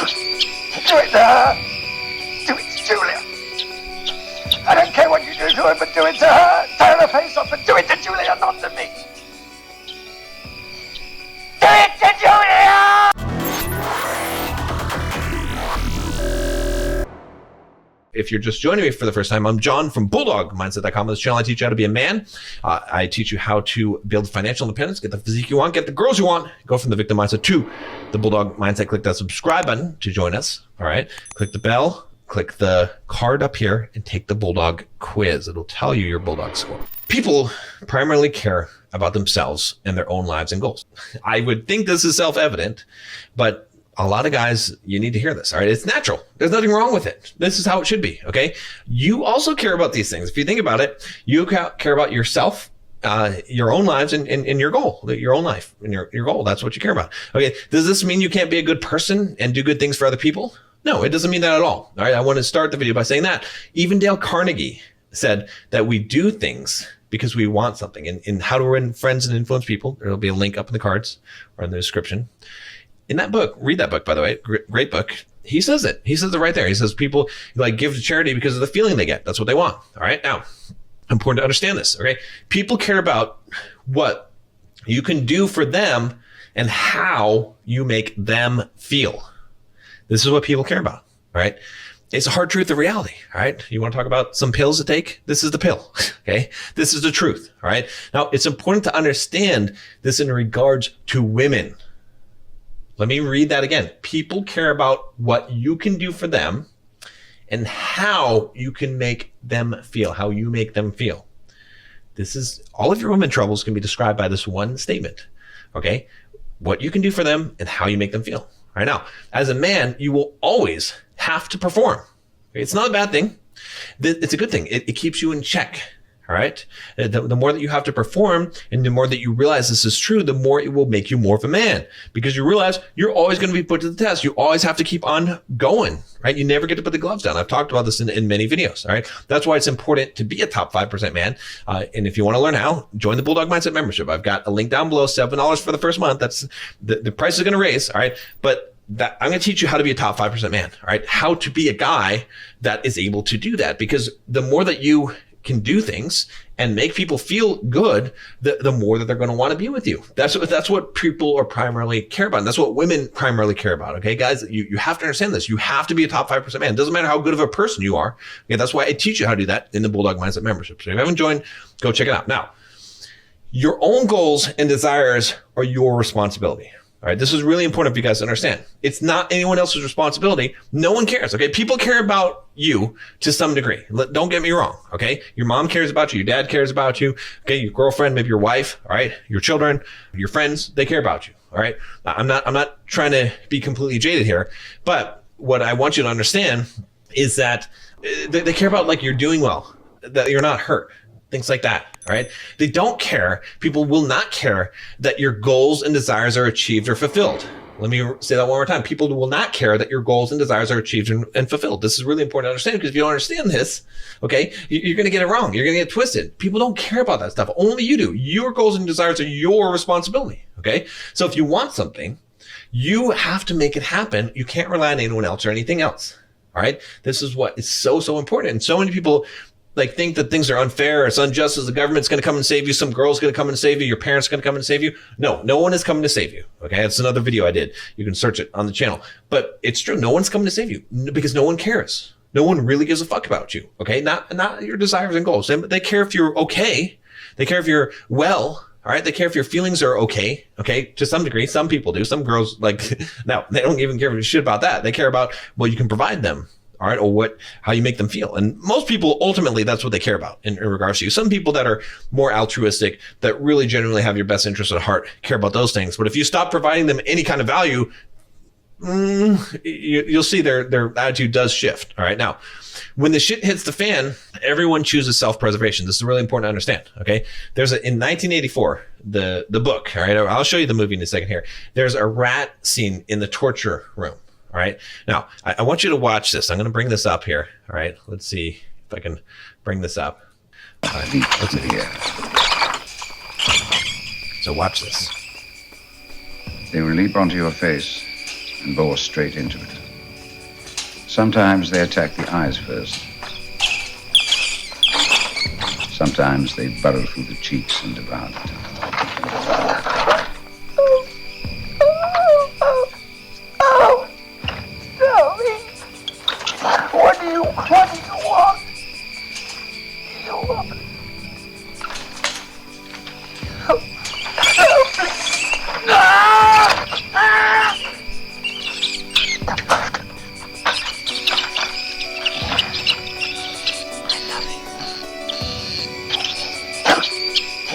Do it to her. Do it to Julia. I don't care what you do to her, but do it to her. Tear her face off, but do it to Julia, not to me. Do it to Julia! If you're just joining me for the first time, I'm John from Bulldog Mindset.com. On this channel, I teach you how to be a man. I teach you how to build financial independence, get the physique you want, get the girls you want, go from the victim mindset to the Bulldog mindset. Click that subscribe button to join us. All right. Click the bell, click the card up here, and take the Bulldog quiz. It'll tell you your Bulldog score. People primarily care about themselves and their own lives and goals. I would think this is self-evident, but a lot of guys, you need to hear this. All right. It's natural. There's nothing wrong with it. This is how it should be. Okay. You also care about these things. If you think about it, you care about yourself, your own lives and your goal, your own life and your goal. That's what you care about. Okay. Does this mean you can't be a good person and do good things for other people? No, it doesn't mean that at all. All right. I want to start the video by saying that even Dale Carnegie said that we do things because we want something. In How to Win Friends and Influence People, there'll be a link up in the cards or in the description. In that book, read that book, by the way, great book. He says it. He says it right there. He says people like give to charity because of the feeling they get. That's what they want. All right. Now, important to understand this. Okay. People care about what you can do for them and how you make them feel. This is what people care about. All right. It's a hard truth of reality. All right. You want to talk about some pills to take? This is the pill. Okay. This is the truth. All right. Now, it's important to understand this in regards to women. Let me read that again. People care about what you can do for them and how you can make them feel, how you make them feel. This is all of your women troubles can be described by this one statement. Okay. What you can do for them and how you make them feel. All right. Now, as a man, you will always have to perform. It's not a bad thing. It's a good thing. It keeps you in check. All right. The more that you have to perform and the more that you realize this is true, the more it will make you more of a man because you realize you're always going to be put to the test. You always have to keep on going, right? You never get to put the gloves down. I've talked about this in many videos. All right. That's why it's important to be a top 5% man. And if you want to learn how, join the Bulldog Mindset membership. I've got a link down below, $7 for the first month. That's the price is going to raise. All right. But I'm going to teach you how to be a top 5% man. All right. How to be a guy that is able to do that because the more that you can do things and make people feel good, the more that they're going to want to be with you. That's what people are primarily care about. And that's what women primarily care about. Okay, guys, you have to understand this. You have to be a top 5% man. It doesn't matter how good of a person you are. Okay, that's why I teach you how to do that in the Bulldog Mindset membership. So if you haven't joined, go check it out. Now, your own goals and desires are your responsibility. All right. This is really important for you guys to understand. It's not anyone else's responsibility. No one cares. Okay. People care about you to some degree. Don't get me wrong. Okay. Your mom cares about you. Your dad cares about you. Okay. Your girlfriend, maybe your wife. All right. Your children, your friends, they care about you. All right. I'm not trying to be completely jaded here, but what I want you to understand is that they care about like you're doing well, that you're not hurt. Things like that. All right. They don't care. People will not care that your goals and desires are achieved or fulfilled. Let me say that one more time. People will not care that your goals and desires are achieved and fulfilled. This is really important to understand because if you don't understand this, okay, you're going to get it wrong. You're going to get twisted. People don't care about that stuff. Only you do. Your goals and desires are your responsibility. Okay. So if you want something, you have to make it happen. You can't rely on anyone else or anything else. All right. This is what is so important. And so many people like think that things are unfair, it's unjust, as the government's going to come and save you, some girl's going to come and save you, your parents are going to come and save you. No one is coming to save you. Okay, that's another video I did. You can search it on the channel. But it's true, no one's coming to save you because no one cares. No one really gives a fuck about you. Okay, not your desires and goals. They care if you're okay. They care if you're well. All right, they care if your feelings are okay. Okay, to some degree, some people do. Some girls now they don't even care shit about that. They care about what you can provide them. All right, or how you make them feel. And most people, ultimately, that's what they care about in regards to you. Some people that are more altruistic, that really genuinely have your best interest at heart, care about those things. But if you stop providing them any kind of value, you'll see their attitude does shift. All right, now, when the shit hits the fan, everyone chooses self-preservation. This is really important to understand. Okay, there's in 1984, the book. All right, I'll show you the movie in a second here. There's a rat scene in the torture room. All right. Now, I want you to watch this. I'm going to bring this up here. All right. Let's see if I can bring this up. All right. Let's see here. So watch this. They will leap onto your face and bore straight into it. Sometimes they attack the eyes first. Sometimes they burrow through the cheeks and devour the tongue. What do you want? You want?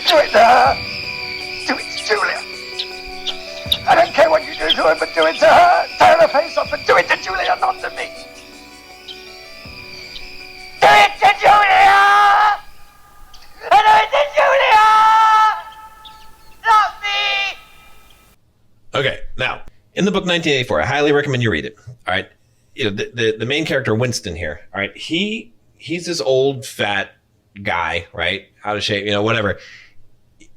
Do it to her. Do it to Julia. I don't care what you do to her, but do it to her. Tear her face off and do it to Julia, not to me. Do it to Julia! Do it to Julia! Not me! Okay, now in the book 1984, I highly recommend you read it. All right, you know the main character Winston here. All right, he's this old fat guy, right? Out of shape, you know, whatever.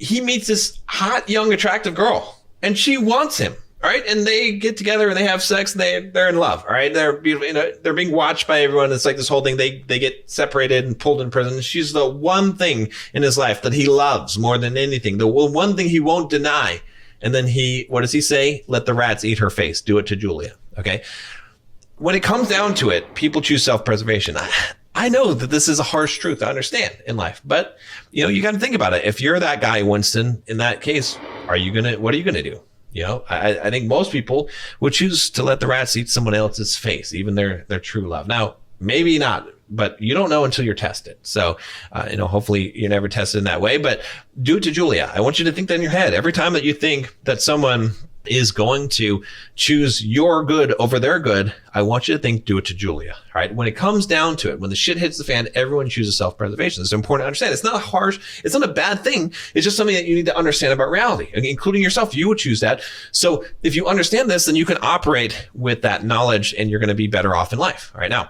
He meets this hot, young, attractive girl, and she wants him. All right, and they get together and they have sex and they're in love. All right, they're beautiful. You know, they're being watched by everyone. It's like this whole thing. They get separated and pulled in prison. She's the one thing in his life that he loves more than anything. The one thing he won't deny. And then what does he say? Let the rats eat her face. Do it to Julia. Okay. When it comes down to it, people choose self-preservation. I know that this is a harsh truth to understand in life, but you know, you got to think about it. If you're that guy, Winston, in that case, what are you going to do? You know, I think most people would choose to let the rats eat someone else's face, even their true love. Now, maybe not, but you don't know until you're tested. So, you know, hopefully you're never tested in that way, but do it to Julia. I want you to think that in your head. Every time that you think that someone is going to choose your good over their good, I want you to think, do it to Julia. All right. When it comes down to it, when the shit hits the fan, everyone chooses self-preservation. It's important to understand. It's not harsh. It's not a bad thing. It's just something that you need to understand about reality, including yourself. You would choose that. So if you understand this, then you can operate with that knowledge and you're going to be better off in life. All right. Now,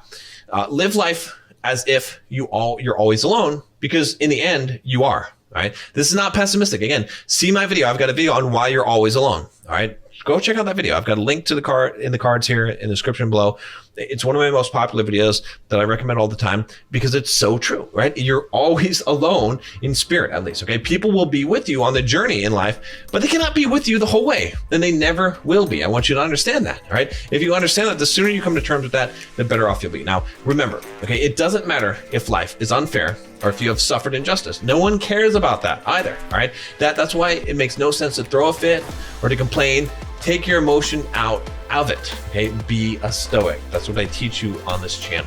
live life as if you're always alone, because in the end you are. All right. This is not pessimistic. Again, see my video. I've got a video on why you're always alone. All right. Go check out that video. I've got a link to the card in the cards here in the description below. It's one of my most popular videos that I recommend all the time because it's so true, right? You're always alone in spirit, at least. Okay. People will be with you on the journey in life, but they cannot be with you the whole way. And they never will be. I want you to understand that. All right. If you understand that, the sooner you come to terms with that, the better off you'll be. Now, remember, okay, it doesn't matter if life is unfair or if you have suffered injustice. No one cares about that either. All right. That's why it makes no sense to throw a fit or to complain. Take your emotion out of it. Okay. Be a stoic. That's what I teach you on this channel.